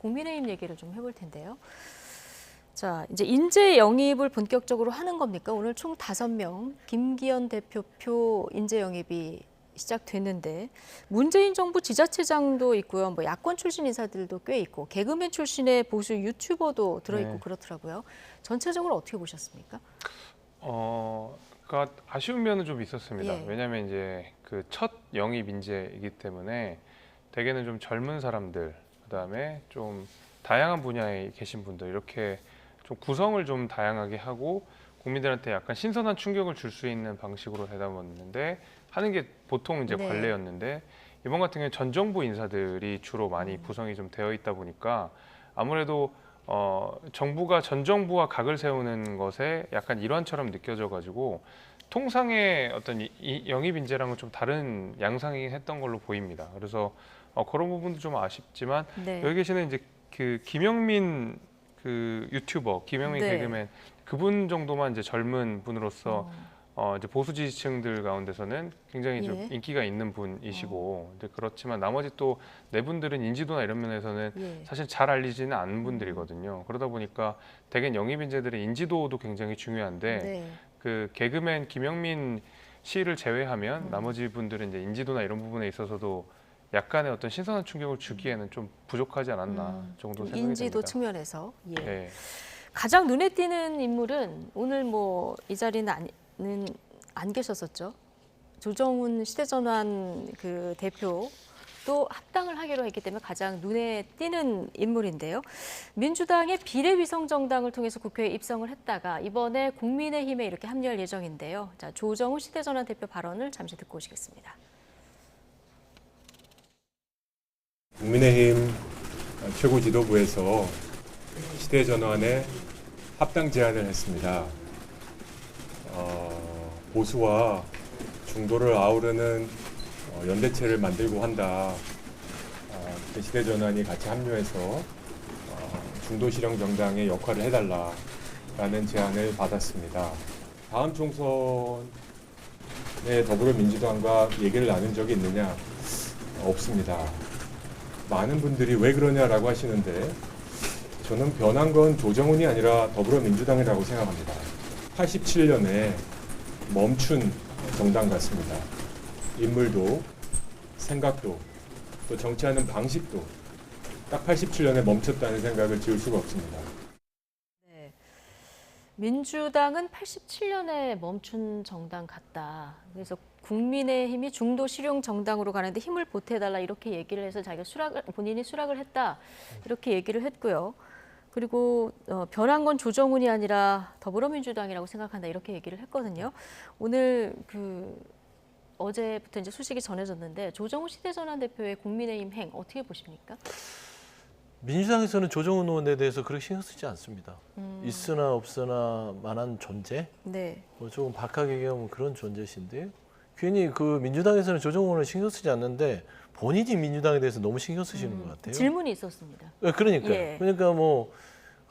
국민의힘 얘기를 좀 해볼 텐데요. 자, 이제 인재 영입을 본격적으로 하는 겁니까? 오늘 총 5명 김기현 대표표 인재 영입이 시작됐는데 문재인 정부 지자체장도 있고요. 뭐 야권 출신 인사들도 꽤 있고 개그맨 출신의 보수 유튜버도 들어있고 네. 그렇더라고요. 전체적으로 어떻게 보셨습니까? 그러니까 아쉬운 면은 좀 있었습니다. 예. 왜냐하면 이제 그 첫 영입 인재이기 때문에 대개는 좀 젊은 사람들, 그다음에 좀 다양한 분야에 계신 분들 이렇게 좀 구성을 좀 다양하게 하고 국민들한테 약간 신선한 충격을 줄 수 있는 방식으로 되다봤는데 하는 게 보통 이제 네. 관례였는데 이번 같은 경우는 전 정부 인사들이 주로 많이 구성이 좀 되어 있다 보니까 아무래도 정부가 전 정부와 각을 세우는 것에 약간 일환처럼 느껴져 가지고 통상의 어떤 이 영입 인재랑은 좀 다른 양상이긴 했던 걸로 보입니다. 그래서 그런 부분도 좀 아쉽지만 네. 여기 계시는 이제 그 김영민 그 유튜버, 김영민 네. 개그맨 그분 정도만 이제 젊은 분으로서 이제 보수 지지층들 가운데서는 굉장히 좀 예. 인기가 있는 분이시고 이제 그렇지만 나머지 또 네 분들은 인지도나 이런 면에서는 예. 사실 잘 알리지는 않은 분들이거든요. 그러다 보니까 대개 영입 인재들의 인지도도 굉장히 중요한데 네. 그 개그맨 김영민 씨를 제외하면 나머지 분들은 이제 인지도나 이런 부분에 있어서도 약간의 어떤 신선한 충격을 주기에는 좀 부족하지 않았나 정도 좀 생각이 인지도 됩니다. 측면에서 예. 네. 가장 눈에 띄는 인물은 오늘 뭐 이 자리는 안 계셨었죠. 조정훈 시대전환 그 대표도 합당을 하기로 했기 때문에 가장 눈에 띄는 인물인데요. 민주당의 비례위성정당을 통해서 국회에 입성을 했다가 이번에 국민의힘에 이렇게 합류할 예정인데요. 자, 조정훈 시대전환 대표 발언을 잠시 듣고 오시겠습니다. 국민의힘 최고 지도부에서 시대전환에 합당 제안을 했습니다. 보수와 중도를 아우르는 연대체를 만들고 한다. 시대전환이 같이 합류해서 중도 실형 정당의 역할을 해달라라는 제안을 받았습니다. 다음 총선에 더불어민주당과 얘기를 나눈 적이 있느냐? 없습니다. 많은 분들이 왜 그러냐라고 하시는데 저는 변한 건 조정훈이 아니라 더불어민주당이라고 생각합니다. 87년에 멈춘 정당 같습니다. 인물도 생각도 또 정치하는 방식도 딱 87년에 멈췄다는 생각을 지울 수가 없습니다. 네. 민주당은 87년에 멈춘 정당 같다. 그래서 국민의힘이 중도 실용 정당으로 가는데 힘을 보태달라 이렇게 얘기를 해서 자기가 본인이 수락을 했다 이렇게 얘기를 했고요. 그리고 변한 건 조정훈이 아니라 더불어민주당이라고 생각한다 이렇게 얘기를 했거든요. 오늘 어제부터 이제 소식이 전해졌는데 조정훈 시대전환 대표의 국민의힘 행 어떻게 보십니까? 민주당에서는 조정훈 의원에 대해서 그렇게 신경 쓰지 않습니다. 있으나 없으나 만한 존재? 네. 뭐 조금 박하게 얘기하면 그런 존재신데요. 괜히 그 민주당에서는 조정훈 의원을 신경 쓰지 않는데 본인이 민주당에 대해서 너무 신경 쓰시는 것 같아요. 질문이 있었습니다. 그러니까요. 예. 그러니까 뭐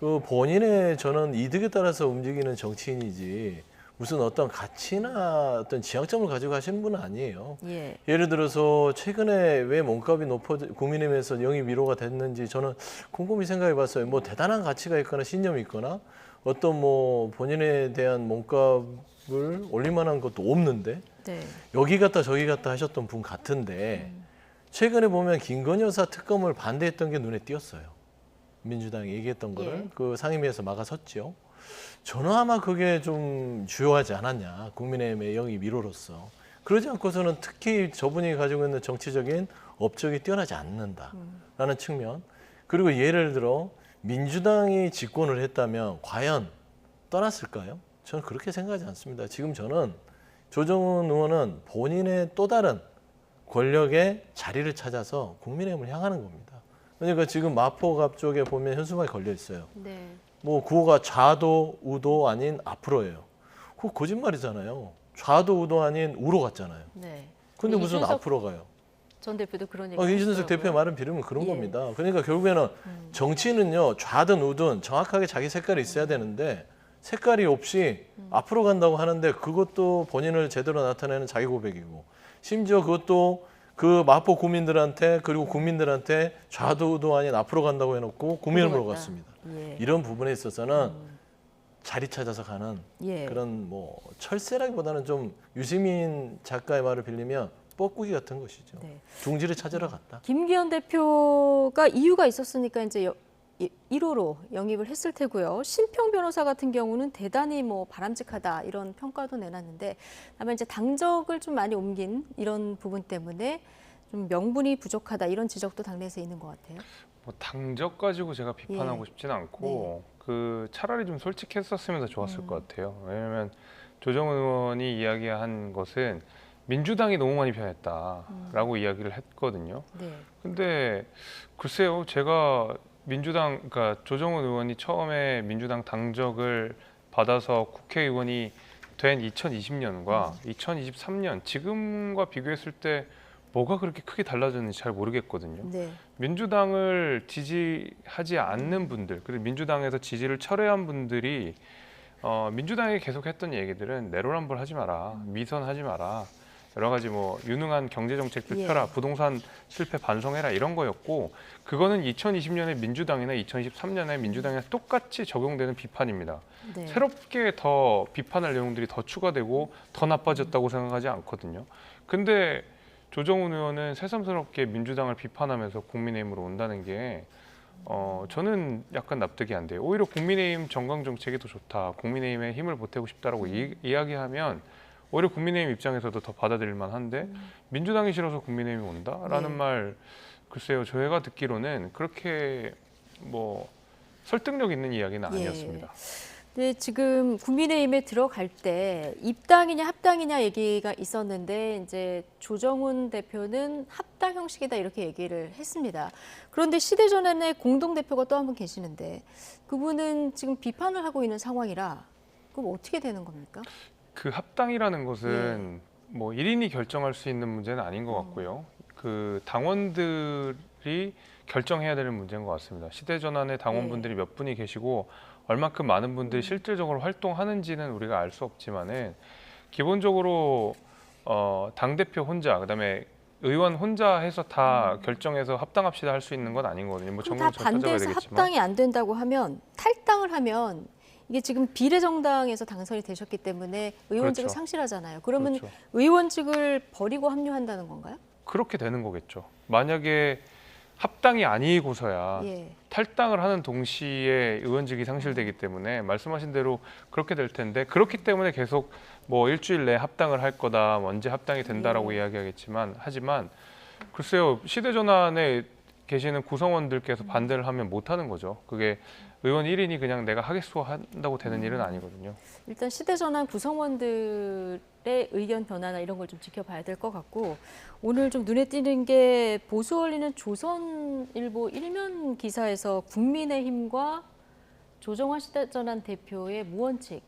그 본인의 저는 이득에 따라서 움직이는 정치인이지 무슨 어떤 가치나 어떤 지향점을 가지고 하시는 분은 아니에요. 예. 예를 들어서 최근에 왜 몸값이 국민의힘에서 영입 1호가 됐는지 저는 곰곰이 생각해 봤어요. 뭐 대단한 가치가 있거나 신념이 있거나 어떤 뭐 본인에 대한 몸값을 올릴 만한 것도 없는데 네. 여기 갔다 저기 갔다 하셨던 분 같은데 최근에 보면 김건희 여사 특검을 반대했던 게 눈에 띄었어요. 민주당이 얘기했던 거를 예. 그 상임위에서 막아섰죠. 저는 아마 그게 좀 주요하지 않았냐. 국민의힘의 영입 1호로서. 그러지 않고서는 특히 저분이 가지고 있는 정치적인 업적이 뛰어나지 않는다라는 측면. 그리고 예를 들어 민주당이 집권을 했다면 과연 떠났을까요? 저는 그렇게 생각하지 않습니다. 지금 저는 조정훈 의원은 본인의 또 다른 권력의 자리를 찾아서 국민의힘을 향하는 겁니다. 그러니까 지금 마포갑 쪽에 보면 현수막이 걸려 있어요. 네. 뭐 구호가 좌도 우도 아닌 앞으로예요. 그거 거짓말이잖아요. 좌도 우도 아닌 우로 갔잖아요. 네. 근데 무슨 이준석 앞으로 가요? 전 대표도 그런 얘기 이준석 하시더라고요. 대표의 말은 빌으면 그런 예. 겁니다. 그러니까 결국에는 정치는요 좌든 우든 정확하게 자기 색깔이 있어야 되는데 색깔이 없이 앞으로 간다고 하는데 그것도 본인을 제대로 나타내는 자기 고백이고 심지어 그것도 그 마포 구민들한테 그리고 국민들한테 좌도도 아닌 앞으로 간다고 해놓고 국민으로 갔다. 갔습니다. 예. 이런 부분에 있어서는 자리 찾아서 가는 예. 그런 뭐 철새라기보다는 좀 유시민 작가의 말을 빌리면 뻐꾸기 같은 것이죠. 네. 둥지를 찾으러 갔다. 김기현 대표가 이유가 있었으니까 이제 1호로 영입을 했을 테고요. 신평 변호사 같은 경우는 대단히 뭐 바람직하다 이런 평가도 내놨는데 다만 이제 당적을 좀 많이 옮긴 이런 부분 때문에 좀 명분이 부족하다 이런 지적도 당내에서 있는 것 같아요. 뭐 당적 가지고 제가 비판하고 싶진 않고 그 차라리 좀 솔직했었으면 더 좋았을 것 같아요. 왜냐하면 조정훈 의원이 이야기한 것은 민주당이 너무 많이 변했다라고 이야기를 했거든요. 네. 근데 글쎄요, 제가 민주당, 그러니까 조정훈 의원이 처음에 민주당 당적을 받아서 국회의원이 된 2020년과 2023년 지금과 비교했을 때 뭐가 그렇게 크게 달라졌는지 잘 모르겠거든요. 네. 민주당을 지지하지 않는 분들, 그리고 민주당에서 지지를 철회한 분들이 민주당이 계속 했던 얘기들은 내로남불 하지 마라, 미선 하지 마라, 여러 가지 뭐 유능한 경제 정책들 예. 펴라, 부동산 실패 반성해라 이런 거였고 그거는 2020년에 민주당이나 2023년에 민주당에 똑같이 적용되는 비판입니다. 네. 새롭게 더 비판할 내용들이 더 추가되고 더 나빠졌다고 생각하지 않거든요. 근데 조정훈 의원은 새삼스럽게 민주당을 비판하면서 국민의힘으로 온다는 게 저는 약간 납득이 안 돼요. 오히려 국민의힘 정강 정책이 더 좋다. 국민의힘에 힘을 보태고 싶다라고 이야기하면 오히려 국민의힘 입장에서도 더 받아들일 만한데 민주당이 싫어서 국민의힘이 온다라는 네. 말 글쎄요. 저희가 듣기로는 그렇게 뭐 설득력 있는 이야기는 아니었습니다. 네, 지금 국민의힘에 들어갈 때 입당이냐 합당이냐 얘기가 있었는데 이제 조정훈 대표는 합당 형식이다 이렇게 얘기를 했습니다. 그런데 시대전환의 공동대표가 또 한 분 계시는데 그분은 지금 비판을 하고 있는 상황이라 그럼 어떻게 되는 겁니까? 그 합당이라는 것은 뭐 1인이 결정할 수 있는 문제는 아닌 것 같고요. 그 당원들이 결정해야 되는 문제인 것 같습니다. 시대전환의 당원분들이 몇 분이 계시고 얼마큼 많은 분들이 실질적으로 활동하는지는 우리가 알 수 없지만은 기본적으로 당대표 혼자 그다음에 의원 혼자 해서 다 결정해서 합당합시다 할 수 있는 건 아닌 거거든요. 뭐 그럼 다 전국을 찾아봐야 반대해서 되겠지만 합당이 안 된다고 하면 탈당을 하면 이게 지금 비례정당에서 당선이 되셨기 때문에 의원직을 그렇죠. 상실하잖아요. 그러면 그렇죠. 의원직을 버리고 합류한다는 건가요? 그렇게 되는 거겠죠. 만약에 합당이 아니고서야 예. 탈당을 하는 동시에 의원직이 상실되기 때문에 말씀하신 대로 그렇게 될 텐데 그렇기 때문에 계속 뭐 일주일 내에 합당을 할 거다, 언제 합당이 된다라고 이야기하겠지만 하지만 글쎄요 시대전환에 계시는 구성원들께서 반대를 하면 못 하는 거죠. 그게 의원 1인이 그냥 내가 하겠소 한다고 되는 일은 아니거든요. 일단 시대전환 구성원들의 의견 변화나 이런 걸 좀 지켜봐야 될 것 같고 오늘 좀 눈에 띄는 게 보수 언론은 조선일보 일면 기사에서 국민의힘과 조정환 시대전환 대표의 무원칙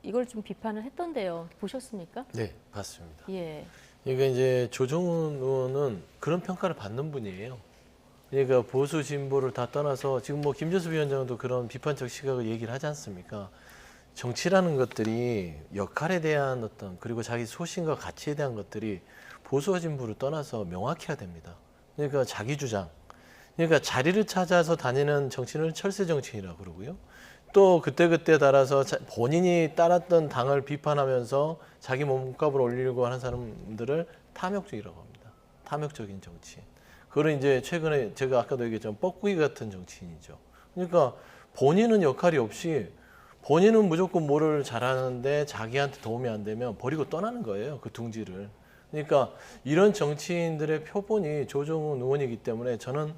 이걸 좀 비판을 했던데요. 보셨습니까? 네, 봤습니다. 예. 그러니까 이제 조정훈 의원은 그런 평가를 받는 분이에요. 그러니까 보수 진보를 다 떠나서 지금 뭐 김재수 위원장도 그런 비판적 시각을 얘기를 하지 않습니까? 정치라는 것들이 역할에 대한 어떤 그리고 자기 소신과 가치에 대한 것들이 보수와 진보를 떠나서 명확해야 됩니다. 그러니까 자기 주장, 그러니까 자리를 찾아서 다니는 정치는 철새 정치인이라고 그러고요. 또 그때그때 따라서 본인이 따랐던 당을 비판하면서 자기 몸값을 올리려고 하는 사람들을 탐욕주의라고 합니다. 탐욕적인 정치인. 그거는 이제 최근에 제가 아까도 얘기했지만 뻐꾸기 같은 정치인이죠. 그러니까 본인은 역할이 없이 본인은 무조건 뭐를 잘하는데 자기한테 도움이 안 되면 버리고 떠나는 거예요. 그 둥지를. 그러니까 이런 정치인들의 표본이 조정훈 의원이기 때문에 저는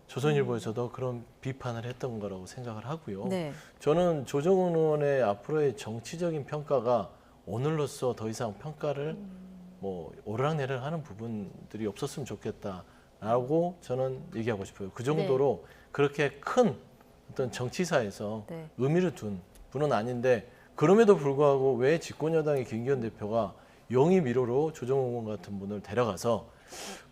조선일보에서도 그런 비판을 했던 거라고 생각을 하고요. 네. 저는 조정훈 의원의 앞으로의 정치적인 평가가 오늘로써 더 이상 평가를 뭐 오르락내리락 하는 부분들이 없었으면 좋겠다라고 저는 얘기하고 싶어요. 그 정도로 그렇게 큰 어떤 정치사에서 네. 의미를 둔 분은 아닌데 그럼에도 불구하고 왜 집권여당의 김기현 대표가 영입 1호로 조정훈 의원 같은 분을 데려가서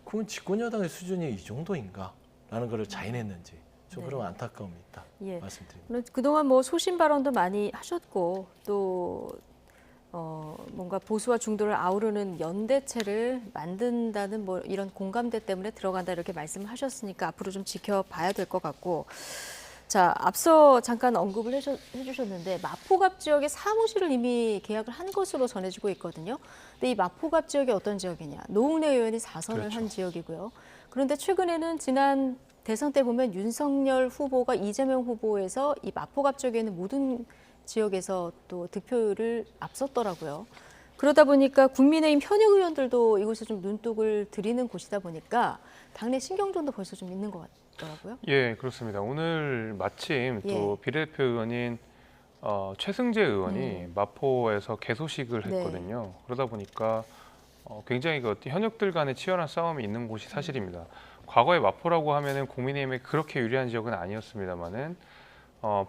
그러면 집권여당의 수준이 이 정도인가? 라는 것을 자인했는지 좀 네. 그런 안타까움이 있다 예. 말씀드립니다. 물론 그동안 뭐 소신 발언도 많이 하셨고 또 뭔가 보수와 중도를 아우르는 연대체를 만든다는 뭐 이런 공감대 때문에 들어간다 이렇게 말씀하셨으니까 앞으로 좀 지켜봐야 될 것 같고. 자, 앞서 잠깐 언급을 해주셨는데 마포갑 지역에 사무실을 이미 계약을 한 것으로 전해지고 있거든요. 근데 이 마포갑 지역이 어떤 지역이냐? 노웅래 의원이 4선을 한 지역이고요. 그런데 최근에는 지난 대선 때 보면 윤석열 후보가 이재명 후보에서 이 마포갑 지역에 있는 모든 지역에서 또 득표율을 앞섰더라고요. 그러다 보니까 국민의힘 현역 의원들도 이곳에 좀 눈독을 들이는 곳이다 보니까 당내 신경전도 벌써 좀 있는 것 같더라고요. 예, 그렇습니다. 오늘 마침 또 비례대표 의원인 최승재 의원이 마포에서 개소식을 네. 했거든요. 그러다 보니까 굉장히 그 현역들 간의 치열한 싸움이 있는 곳이 사실입니다. 과거에 마포라고 하면은 국민의힘에 그렇게 유리한 지역은 아니었습니다만은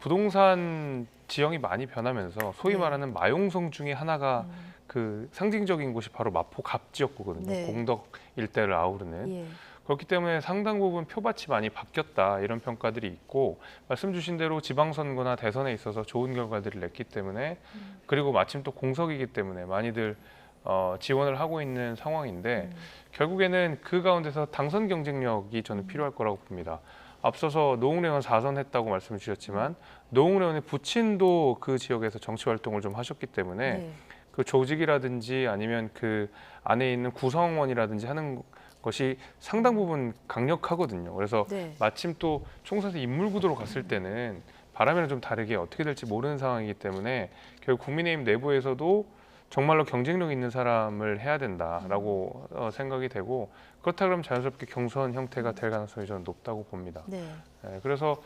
부동산 지형이 많이 변하면서 소위 말하는 마용성 중에 하나가 그 상징적인 곳이 바로 마포 갑 지역구거든요. 네. 공덕 일대를 아우르는. 예. 그렇기 때문에 상당 부분 표밭이 많이 바뀌었다 이런 평가들이 있고 말씀 주신 대로 지방선거나 대선에 있어서 좋은 결과들을 냈기 때문에 그리고 마침 또 공석이기 때문에 많이들 지원을 하고 있는 상황인데 결국에는 그 가운데서 당선 경쟁력이 저는 필요할 거라고 봅니다. 앞서서 노웅래 의원 4선 했다고 말씀을 주셨지만 노웅래 의원의 부친도 그 지역에서 정치 활동을 좀 하셨기 때문에 네. 그 조직이라든지 아니면 그 안에 있는 구성원이라든지 하는 것이 상당 부분 강력하거든요. 그래서 네. 마침 또 총선에서 인물 구도로 갔을 때는 바람이랑 좀 다르게 어떻게 될지 모르는 상황이기 때문에 결국 국민의힘 내부에서도 정말로 경쟁력 있는 사람을 해야 된다라고 생각이 되고 그렇다 그러면 자연스럽게 경선 형태가 될 가능성이 저는 높다고 봅니다. 네. 그래서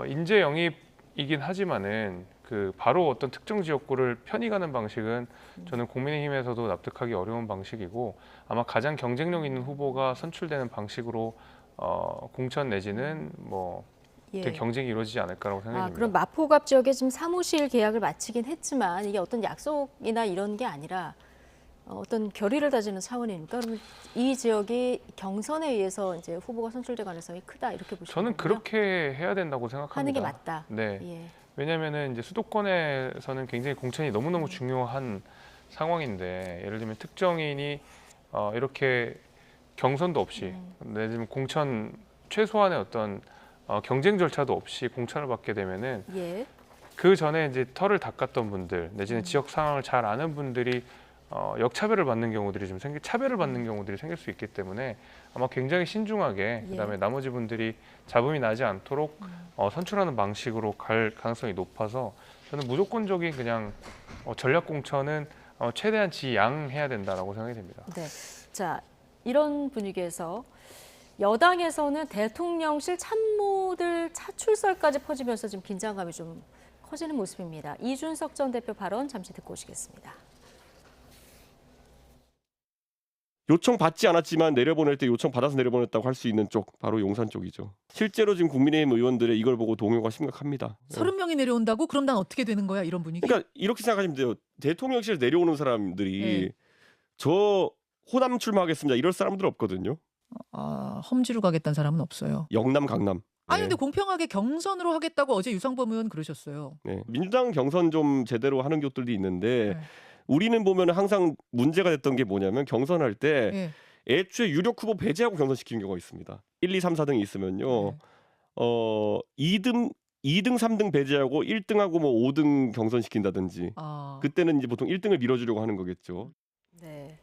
인재 영입이긴 하지만은 그 바로 어떤 특정 지역구를 편히 가는 방식은 저는 국민의힘에서도 납득하기 어려운 방식이고 아마 가장 경쟁력 있는 후보가 선출되는 방식으로 공천 내지는 뭐 되게 경쟁이 이루어지지 않을까라고 생각이 듭니다. 그럼 마포갑 지역에 지금 사무실 계약을 마치긴 했지만 이게 어떤 약속이나 이런 게 아니라 어떤 결의를 다지는 차원입니까? 그러면 이 지역이 경선에 의해서 이제 후보가 선출될 가능성이 크다 이렇게 보시는 저는 거군요? 그렇게 해야 된다고 생각합니다. 하는 게 맞다. 네. 예. 왜냐하면은 이제 수도권에서는 굉장히 공천이 너무너무 중요한 상황인데 예를 들면 특정인이 이렇게 경선도 없이 내지는 공천 최소한의 어떤 경쟁 절차도 없이 공천을 받게 되면은 예. 그 전에 이제 털을 닦았던 분들 내지는 지역 상황을 잘 아는 분들이 역차별을 받는 경우들이 좀 차별을 받는 경우들이 생길 수 있기 때문에 아마 굉장히 신중하게 그다음에 나머지 분들이 잡음이 나지 않도록 선출하는 방식으로 갈 가능성이 높아서 저는 무조건적인 그냥 전략 공천은 최대한 지양해야 된다라고 생각이 됩니다. 네. 자, 이런 분위기에서 여당에서는 대통령실 참모들 차출설까지 퍼지면서 지금 긴장감이 좀 커지는 모습입니다. 이준석 전 대표 발언 잠시 듣고 오시겠습니다. 요청 받지 않았지만 내려보낼 때 요청 받아서 내려보냈다고 할 수 있는 쪽 바로 용산 쪽이죠. 실제로 지금 국민의힘 의원들의 이걸 보고 동요가 심각합니다. 30명이 내려온다고? 그럼 난 어떻게 되는 거야? 이런 분위기? 그러니까 이렇게 생각하시면 돼요. 대통령실 내려오는 사람들이 저 호남 출마하겠습니다. 이럴 사람들 없거든요. 험지로 가겠다는 사람은 없어요. 영남, 강남. 아니 근데 공평하게 경선으로 하겠다고 어제 유상범 의원 그러셨어요. 네. 민주당 경선 좀 제대로 하는 곳들도 있는데 네. 우리는 보면 항상 문제가 됐던 게 뭐냐면 경선할 때 애초에 유력 후보 배제하고 경선시키는 경우가 있습니다. 1, 2, 3, 4등이 있으면요. 2등, 3등 배제하고 1등하고 뭐 5등 경선시킨다든지. 그때는 이제 보통 1등을 밀어주려고 하는 거겠죠. 네.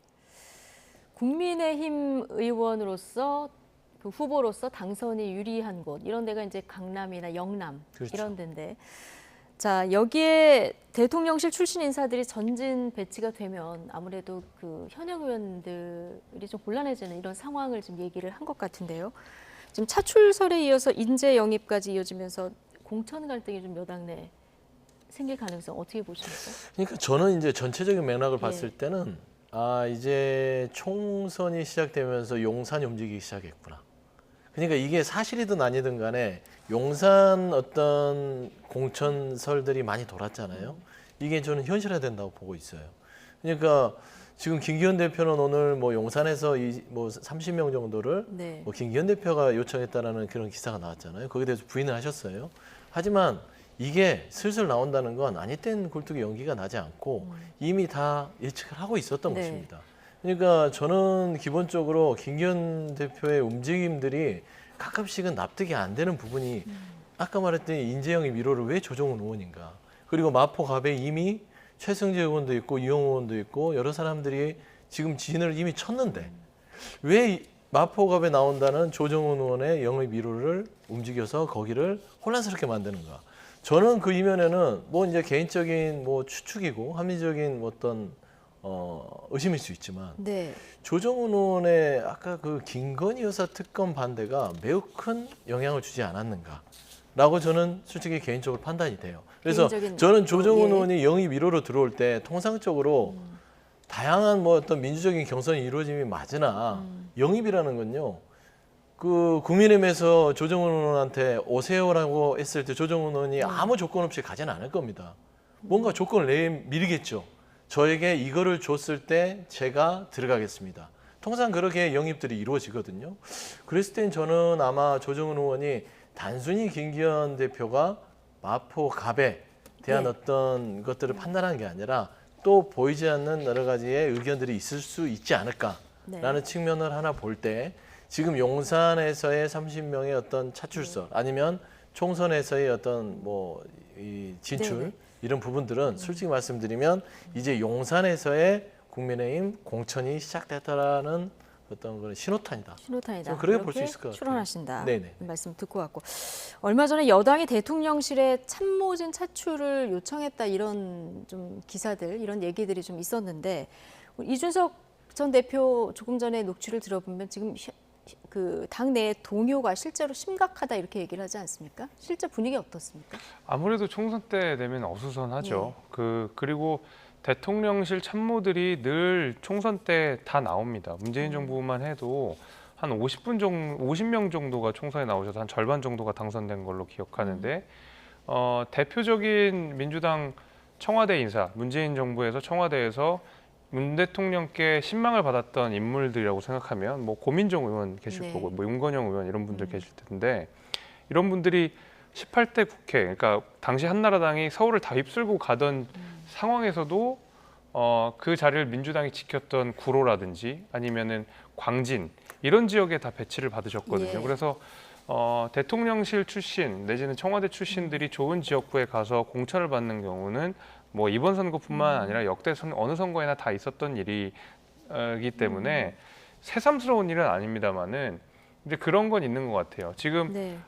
국민의힘 의원으로서 그 후보로서 당선이 유리한 곳 이런 데가 이제 강남이나 영남 그렇죠. 이런 데인데 자 여기에 대통령실 출신 인사들이 전진 배치가 되면 아무래도 그 현역 의원들이 좀 곤란해지는 이런 상황을 지금 얘기를 한 것 같은데요. 지금 차출설에 이어서 인재 영입까지 이어지면서 공천 갈등이 좀 여당 내 생길 가능성 어떻게 보십니까? 그러니까 저는 이제 전체적인 맥락을 봤을 때는 이제 총선이 시작되면서 용산이 움직이기 시작했구나. 그러니까 이게 사실이든 아니든 간에 용산 어떤 공천설들이 많이 돌았잖아요. 이게 저는 현실화된다고 보고 있어요. 그러니까 지금 김기현 대표는 오늘 뭐 용산에서 뭐 30명 정도를 뭐 김기현 대표가 요청했다라는 그런 기사가 나왔잖아요. 거기에 대해서 부인을 하셨어요. 하지만 이게 슬슬 나온다는 건 아니 땐 굴뚝의 연기가 나지 않고 이미 다 예측을 하고 있었던 네. 것입니다. 그러니까 저는 기본적으로 김기현 대표의 움직임들이 가끔씩은 납득이 안 되는 부분이 아까 말했던 인재영입 1호를 왜 조정훈 의원인가. 그리고 마포갑에 이미 최승재 의원도 있고 이용호 의원도 있고 여러 사람들이 지금 진을 이미 쳤는데 왜 마포갑에 나온다는 조정훈 의원의 영입 1호를 움직여서 거기를 혼란스럽게 만드는가. 저는 그 이면에는 뭐 이제 개인적인 뭐 추측이고 합리적인 어떤 의심일 수 있지만 네. 조정훈 의원의 아까 그 김건희 여사 특검 반대가 매우 큰 영향을 주지 않았는가라고 저는 솔직히 개인적으로 판단이 돼요. 그래서 개인적인 저는 조정훈 예. 의원이 영입 1호로 들어올 때 통상적으로 다양한 뭐 어떤 민주적인 경선이 이루어짐이 맞으나 영입이라는 건요. 그 국민의힘에서 조정훈 의원한테 오세요라고 했을 때 조정훈 의원이 아무 조건 없이 가지는 않을 겁니다. 뭔가 조건을 내밀겠죠. 저에게 이거를 줬을 때 제가 들어가겠습니다. 통상 그렇게 영입들이 이루어지거든요. 그랬을 땐 저는 아마 조정훈 의원이 단순히 김기현 대표가 마포갑에 대한 네. 어떤 것들을 판단한 게 아니라 또 보이지 않는 여러 가지의 의견들이 있을 수 있지 않을까라는 네. 측면을 하나 볼 때 지금 용산에서의 30명의 어떤 차출설 아니면 총선에서의 어떤 뭐 이 진출 네네. 이런 부분들은 솔직히 말씀드리면 이제 용산에서의 국민의힘 공천이 시작됐다라는 어떤 그런 신호탄이다. 신호탄이다. 그렇게 볼 수 이렇게 있을 것 같아요. 추론하신다. 네네. 말씀 듣고 왔고 얼마 전에 여당이 대통령실에 참모진 차출을 요청했다 이런 좀 기사들 이런 얘기들이 좀 있었는데 이준석 전 대표 조금 전에 녹취를 들어보면 지금 그 당내 동요가 실제로 심각하다 이렇게 얘기를 하지 않습니까? 실제 분위기 어떻습니까? 아무래도 총선 때 되면 어수선하죠. 그리고 대통령실 참모들이 늘 총선 때 다 나옵니다. 문재인 정부만 해도 한 50명 정도가 총선에 나오셔서 한 절반 정도가 당선된 걸로 기억하는데 대표적인 민주당 청와대 인사, 문재인 정부에서 청와대에서 문 대통령께 신망을 받았던 인물들이라고 생각하면 뭐 고민정 의원 계실 네. 거고 뭐 윤건영 의원 이런 분들 계실 텐데 이런 분들이 18대 국회, 그러니까 당시 한나라당이 서울을 다 휩쓸고 가던 상황에서도 그 자리를 민주당이 지켰던 구로라든지 아니면은 광진 이런 지역에 다 배치를 받으셨거든요. 예. 그래서 대통령실 출신 내지는 청와대 출신들이 좋은 지역구에 가서 공천을 받는 경우는 뭐 이번 선거뿐만 아니라 역대 어느 선거에나 다 있었던 일이기 때문에 새삼스러운 일은 아닙니다만은 이제 그런 건 있는 것 같아요. 지금 네.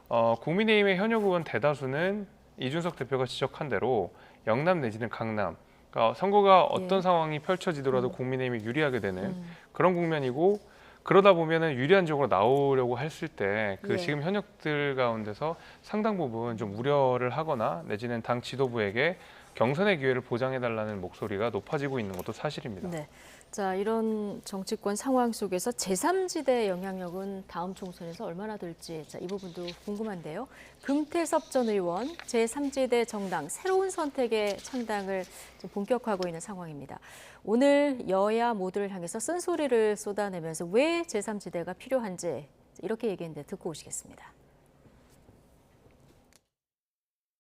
국민의힘의 현역 의원 대다수는 이준석 대표가 지적한 대로 영남 내지는 강남. 그러니까 선거가 어떤 예. 상황이 펼쳐지더라도 국민의힘이 유리하게 되는 그런 국면이고 그러다 보면은 유리한 쪽으로 나오려고 했을 때 그 예. 지금 현역들 가운데서 상당 부분 좀 우려를 하거나 내지는 당 지도부에게 경선의 기회를 보장해달라는 목소리가 높아지고 있는 것도 사실입니다. 네. 자, 이런 정치권 상황 속에서 제3지대 영향력은 다음 총선에서 얼마나 될지 자, 이 부분도 궁금한데요. 금태섭 전 의원 제3지대 정당 새로운 선택의 창당을 좀 본격화하고 있는 상황입니다. 오늘 여야 모두를 향해서 쓴소리를 쏟아내면서 왜 제3지대가 필요한지 이렇게 얘기했는데 듣고 오시겠습니다.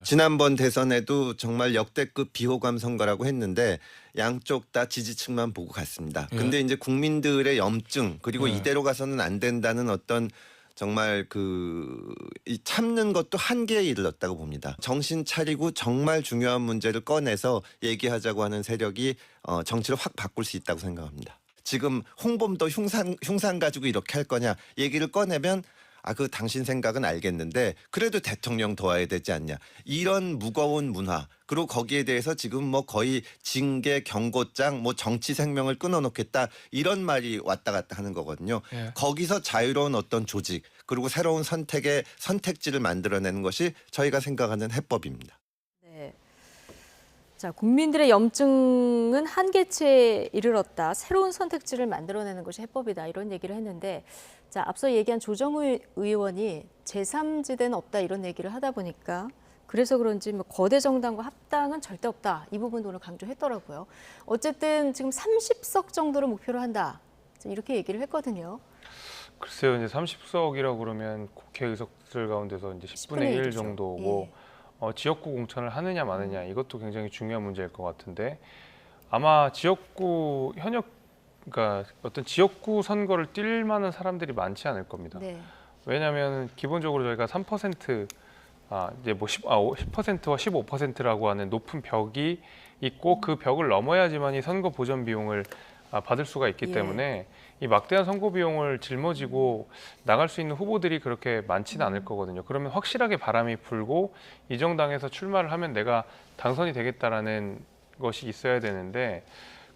지난번 대선에도 정말 역대급 비호감 선거라고 했는데 양쪽 다 지지층만 보고 갔습니다. 근데 이제 국민들의 염증 그리고 이대로 가서는 안 된다는 어떤 정말 이 참는 것도 한계에 이르렀다고 봅니다. 정신 차리고 정말 중요한 문제를 꺼내서 얘기하자고 하는 세력이 정치를 확 바꿀 수 있다고 생각합니다. 지금 홍범도 흉상 가지고 이렇게 할 거냐 얘기를 꺼내면 그 당신 생각은 알겠는데 그래도 대통령 도와야 되지 않냐. 이런 무거운 문화 그리고 거기에 대해서 지금 뭐 거의 징계 경고장 뭐 정치 생명을 끊어놓겠다 이런 말이 왔다 갔다 하는 거거든요. 예. 거기서 자유로운 어떤 조직 그리고 새로운 선택의 선택지를 만들어내는 것이 저희가 생각하는 해법입니다. 네. 자, 국민들의 염증은 한계치에 이르렀다. 새로운 선택지를 만들어내는 것이 해법이다. 이런 얘기를 했는데 자, 앞서 얘기한 조정우 의원이 제3지대는 없다 이런 얘기를 하다 보니까 그래서 그런지 뭐 거대 정당과 합당은 절대 없다. 이 부분도 오늘 강조했더라고요. 어쨌든 지금 30석 정도를 목표로 한다. 이렇게 얘기를 했거든요. 글쎄요, 이제 30석이라고 그러면 국회 의석들 가운데서 이제 10분의 1 1이죠. 정도고 예. 지역구 공천을 하느냐 마느냐 이것도 굉장히 중요한 문제일 것 같은데 아마 지역구 현역 그러니까 어떤 지역구 선거를 뛸 만한 사람들이 많지 않을 겁니다. 네. 왜냐하면 기본적으로 저희가 3% 이제 뭐 10%와 15%라고 하는 높은 벽이 있고 그 벽을 넘어야지만이 선거 보전 비용을 받을 수가 있기 예. 때문에 이 막대한 선거 비용을 짊어지고 나갈 수 있는 후보들이 그렇게 많지는 않을 거거든요. 그러면 확실하게 바람이 불고 이 정당에서 출마를 하면 내가 당선이 되겠다라는 것이 있어야 되는데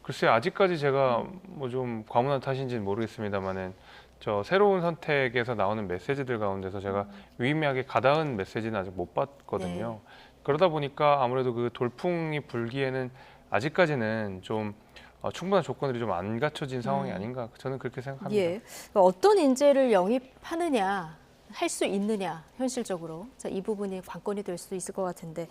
글쎄요 아직까지 제가 뭐 좀 과문한 탓인지는 모르겠습니다만은 저 새로운 선택에서 나오는 메시지들 가운데서 제가 유의미하게 가닿은 메시지는 아직 못 봤거든요. 그러다 보니까 아무래도 그 돌풍이 불기에는 아직까지는 좀 충분한 조건들이 좀 안 갖춰진 상황이 아닌가 저는 그렇게 생각합니다. 예. 그러니까 어떤 인재를 영입하느냐, 할 수 있느냐, 현실적으로. 자, 이 부분이 관건이 될 수도 있을 것 같은데.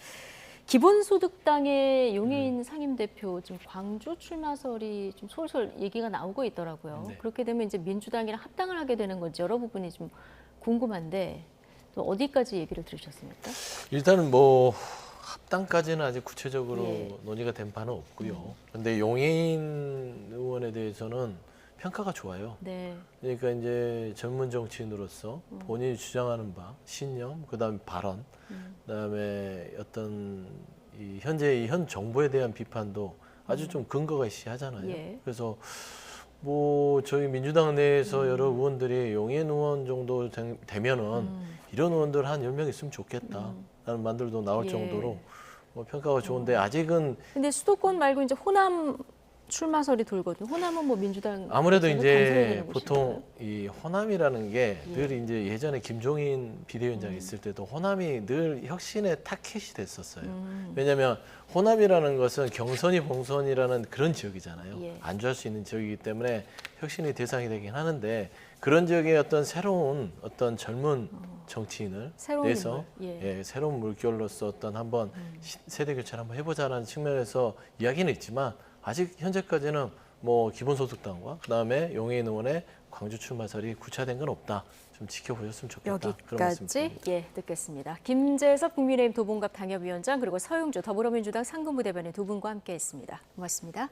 기본소득당의 용해인 상임대표 지금 광주 출마설이 좀 솔솔 얘기가 나오고 있더라고요. 네. 그렇게 되면 이제 민주당이랑 합당을 하게 되는 건지 여러 부분이 좀 궁금한데 또 어디까지 얘기를 들으셨습니까? 일단은 뭐 합당까지는 아직 구체적으로 예. 논의가 된 바는 없고요. 그런데 용해인 의원에 대해서는 평가가 좋아요. 네. 그러니까 이제 전문 정치인으로서 본인이 주장하는 바, 신념, 그다음에 발언, 그다음에 어떤 이 현 정부에 대한 비판도 아주 좀 근거가 있시하잖아요. 예. 그래서 뭐 저희 민주당 내에서 여러 의원들이 용해인 의원 정도 되면은 이런 의원들 한 10명 있으면 좋겠다라는 말들도 나올 예. 정도로 뭐 평가가 좋은데 아직은 근데 수도권 말고 이제 호남 출마설이 돌거든요. 호남은 뭐 민주당 아무래도 당선이 되는 이제 보통 곳인가요? 이 호남이라는 게 늘 이제 예전에 김종인 비대위원장이 있을 때도 호남이 늘 혁신의 타켓이 됐었어요. 왜냐하면 호남이라는 것은 경선이 봉선이라는 그런 지역이잖아요. 예. 안주할 수 있는 지역이기 때문에 혁신의 대상이 되긴 하는데 그런 지역의 어떤 새로운 어떤 젊은 정치인을 새로운 내서 인물. 예. 새로운 물결로서 어떤 한번 세대 교체를 한번 해보자라는 측면에서 이야기는 있지만 아직 현재까지는 뭐 기본소득당과 그다음에 용해인 의원의 광주 출마설이 구체화된 건 없다. 좀 지켜보셨으면 좋겠다. 그런 말씀 여기까지 드립니다. 예 듣겠습니다. 김재섭 국민의힘 도봉갑 당협위원장 그리고 서용주 더불어민주당 상근부대변인 두 분과 함께했습니다. 고맙습니다.